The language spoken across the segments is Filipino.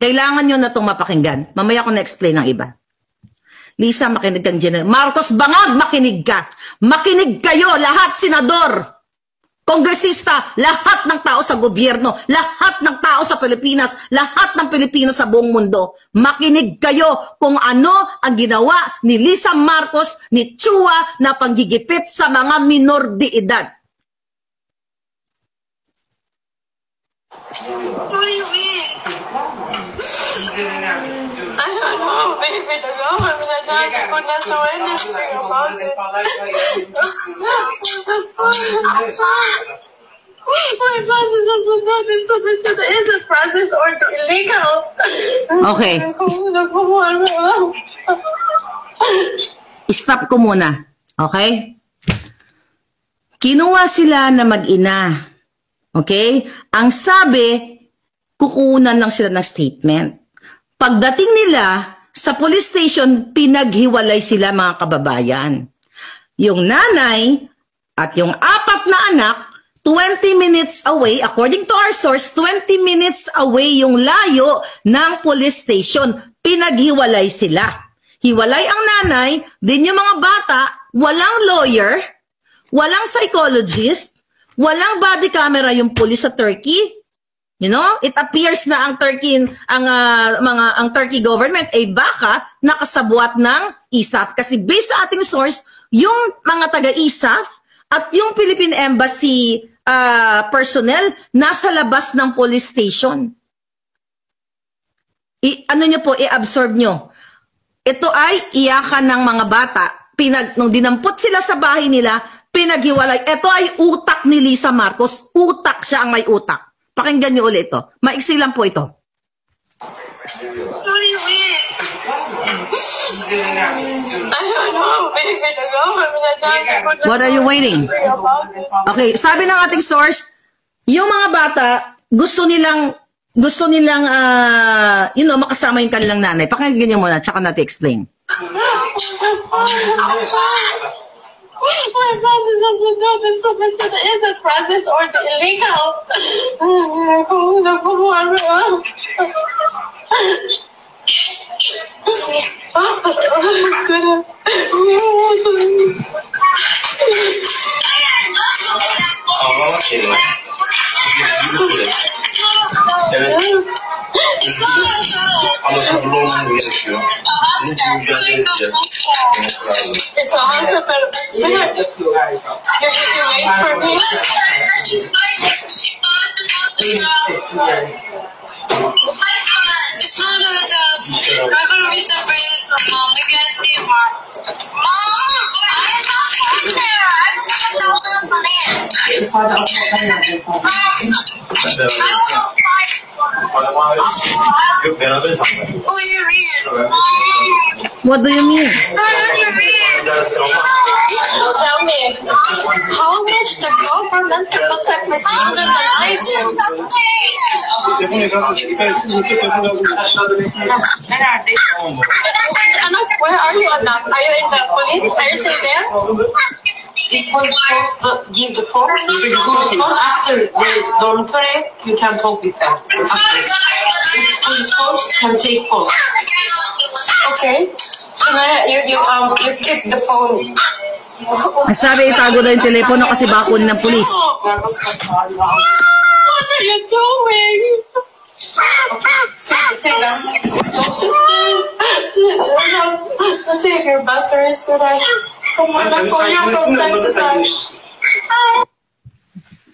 Kailangan nyo na itong mapakinggan. Mamaya ko na-explain ng iba. Lisa, makinig kang General. Marcos Bangag, makinig ka. Makinig kayo, lahat, senador, kongresista, lahat ng tao sa gobyerno, lahat ng tao sa Pilipinas, lahat ng Pilipino sa buong mundo. Makinig kayo kung ano ang ginawa ni Lisa Marcos, ni Chua na panggigipit sa mga minor de edad. What do you mean? I don't know, baby. The government could not do anything about it. My process also not been submitted. Is it process or illegal? Okay. Stop ko muna. Okay? Kinuha sila na mag-ina. Okay? Ang sabi, kukunan lang sila ng statement. Pagdating nila sa police station, pinaghiwalay sila mga kababayan. Yung nanay at yung 4 na anak, 20 minutes away, according to our source, 20 minutes away yung layo ng police station. Pinaghiwalay sila. Hiwalay ang nanay, din yung mga bata, walang lawyer, walang psychologist, walang body camera yung police sa Turkey. You know, it appears na ang Turkey government ay baka nakasabuat ng ISAF kasi based sa ating source, yung mga taga-ISAF at yung Philippine Embassy personnel nasa labas ng police station. Ano nyo po, i-absorb nyo. Ito ay iyakan ng mga bata. Nung dinampot sila sa bahay nila, pinaghiwalay. Ito ay utak ni Lisa Marcos. Utak, siya ang may utak. Pakinggan niyo ulit ito. Maiksi lang po ito. What do you mean? I don't know, baby. The government What are you waiting? Okay, sabi ng ating source, yung mga bata, gusto nilang makasama yung kanilang nanay. Pakinggan niyo muna, tsaka natin explain. My process also not been submitted. Is it process or illegal? It's almost a better swear. You wait for me. It's not I'm gonna be separated from mom. I can't see mom. Mom! I'm not there. What do you mean? Tell me, how much the government to protect my children and I do? Anak, where are you, Anak? Are you in the police? Are you still there? It was supposed to give the phone. After the dormitory, you can talk with them. After. Police force can take phone. Okay. So you keep the phone. Ang sabi, itago daw yung telepono kasi baka kunin ng pulis. What are you doing? Save your batteries so that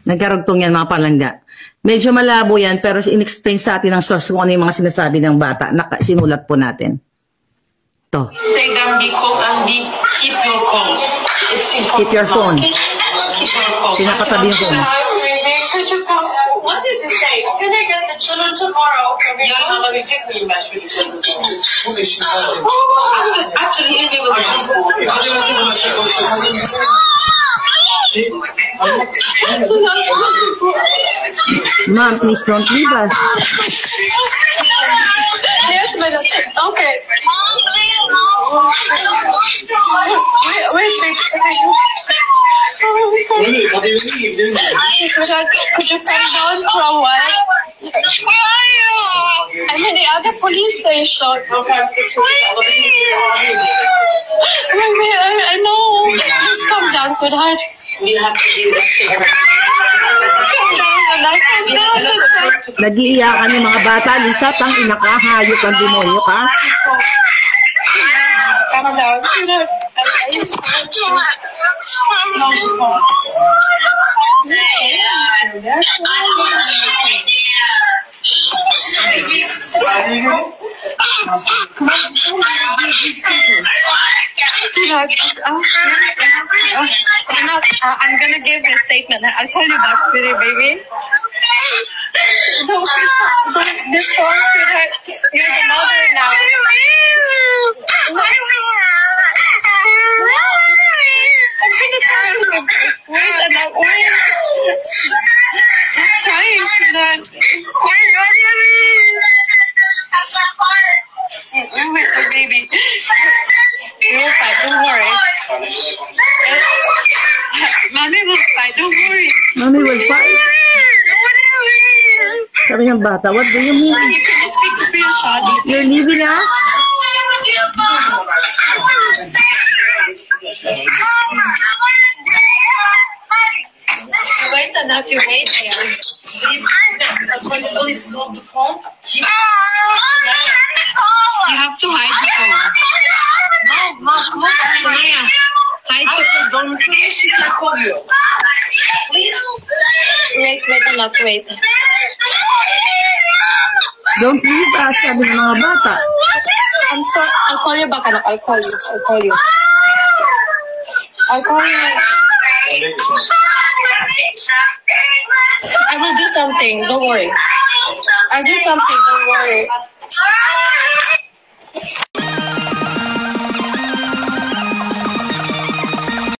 nagkarugtong yan mga palangga. Medyo malabo yan pero in-explain sa atin ng source kung ano yung mga sinasabi ng bata na sinulat po natin. To. Say them be calm and keep your phone. Keep your phone. Keep your phone. Pinapatabi yung phone. Could you come? What did you say? Can I get the children tomorrow? Yarın alabilecek miyim ben çocuklarımı? Actually, we will Ma'am, please don't leave us. Yes, madam. Okay. Wait. Could you come down for a while? Where are you? I'm in the at the police station. How far is this from the Baby, I know. Just calm down, sweetheart. We have to do this together. Calm down, anak. Calm down. Nag-iiyakan yung mga bata, Lisa, tang inakahayop ang demonyo ka. Calm down, sweetheart. Sweetheart, I'm gonna give a statement. I'll call you back, sweetie, baby. Don't this phone, sweetheart. You're the mother now. I'm gonna tell you. Wait, and wait. Stop crying, sweetheart. Wait, baby. You're fine. Don't worry. Mommy will fight. Don't worry. Mommy will fight. Sabi ng bata, what do you mean? You can just speak to Priya Shadi. You're leaving us? Wait, enough. You wait here. Please, when the police hold the phone, You have to hide the phone. Mom, come on, Maya, hide the After dormitory, she can call you. Please. Wait, enough. Wait. Don't leave us, sabi ng mga bata. I'm sorry. I'll call you back, anak. I'll call you. I will do something. Don't worry. I'll do something. Don't worry.